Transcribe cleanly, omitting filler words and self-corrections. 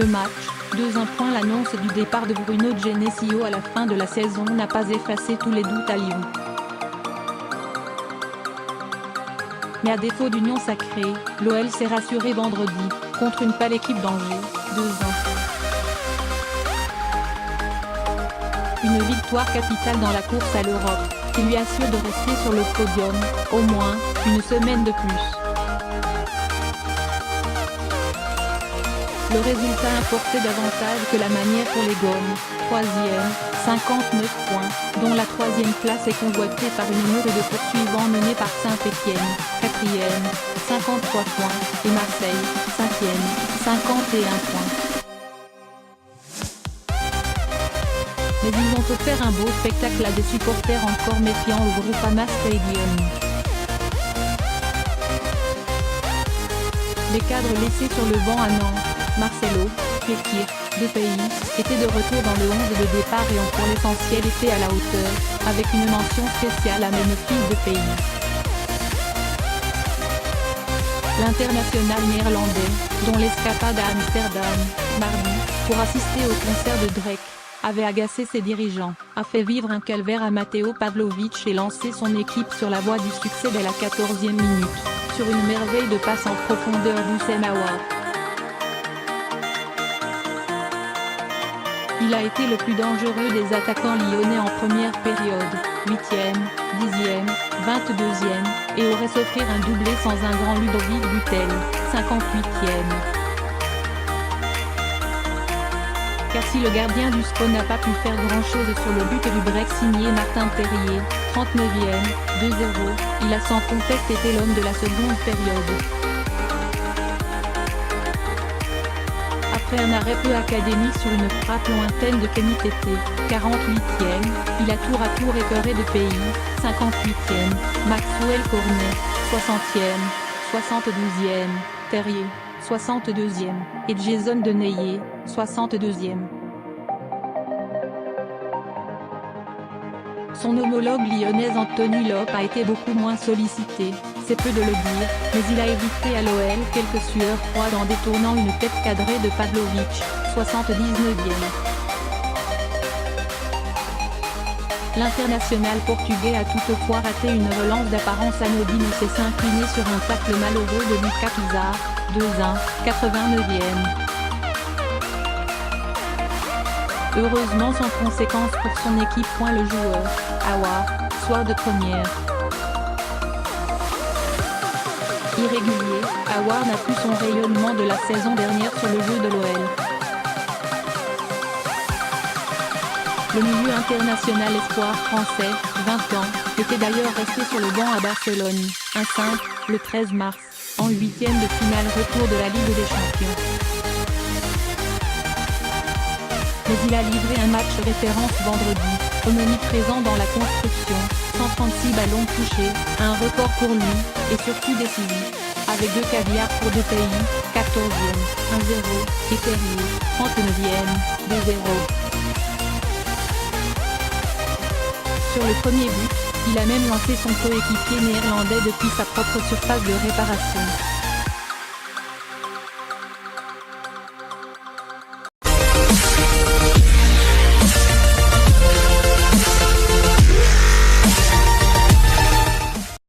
Le match, 2-1. L'annonce du départ de Bruno Genesio à la fin de la saison n'a pas effacé tous les doutes à Lyon. Mais à défaut d'union sacrée, l'OL s'est rassuré vendredi, contre une pâle équipe d'Angers, 2-1. Une victoire capitale dans la course à l'Europe, qui lui assure de rester sur le podium, au moins, une semaine de plus. Le résultat importait davantage que la manière pour les Gaumes, 3e, 59 points, dont la 3e place est convoitée par une meute de poursuivants menée par Saint-Étienne, 4e, 53 points, et Marseille, 5e, 51 points. Mais ils ont offert un beau spectacle à des supporters encore méfiants au Groupama Stadium. Les cadres laissés sur le banc à Nantes, Marcelo, Fekir, Depayi, étaient de retour dans le 11 de départ et ont pour l'essentiel été à la hauteur, avec une mention spéciale à Memphis Depay. L'international néerlandais, dont l'escapade à Amsterdam, mardi, pour assister au concert de Drake, avait agacé ses dirigeants, a fait vivre un calvaire à Mateo Pavlovic et lancé son équipe sur la voie du succès dès la 14e minute, sur une merveille de passe en profondeur d'Houssem Aouar. Il a été le plus dangereux des attaquants lyonnais en première période, 8e, 10e, 22e, et aurait s'offrir un doublé sans un grand Ludovic Butel, 58e. Car si le gardien du SCO n'a pas pu faire grand-chose sur le but du break signé Martin Terrier, 39e, 2-0, il a sans conteste été l'homme de la seconde période. Après un arrêt peu académique sur une frappe lointaine de Kenny Tété, 48e, il a tour à tour épeuré de pays, 58e, Maxwell Cornet, 60e, 72e, Terrier, 62e, et Jason Denayer, 62e. Son homologue lyonnaise Anthony Lop a été beaucoup moins sollicité, c'est peu de le dire, mais il a évité à l'OL quelques sueurs froides en détournant une tête cadrée de Pavlovic, 79e. L'international portugais a toutefois raté une relance d'apparence anodine et s'est incliné sur un tacle malheureux de Lucas Pizarro, 2-1, 89e. Heureusement sans conséquence pour son équipe. Le joueur, Aouar, soir de première. Irrégulier, Aouar n'a plus son rayonnement de la saison dernière sur le jeu de l'OL. Le milieu international espoir français, 20 ans, était d'ailleurs resté sur le banc à Barcelone, 1-5, le 13 mars, en 8e de finale retour de la Ligue des Champions. Mais il a livré un match référence vendredi, omniprésent dans la construction, 136 ballons touchés, un record pour lui, et surtout décisif, avec 2 caviars pour Depayi, 14e, 1-0, et Terrier, 39e, 2-0. Sur le premier but, il a même lancé son coéquipier néerlandais depuis sa propre surface de réparation.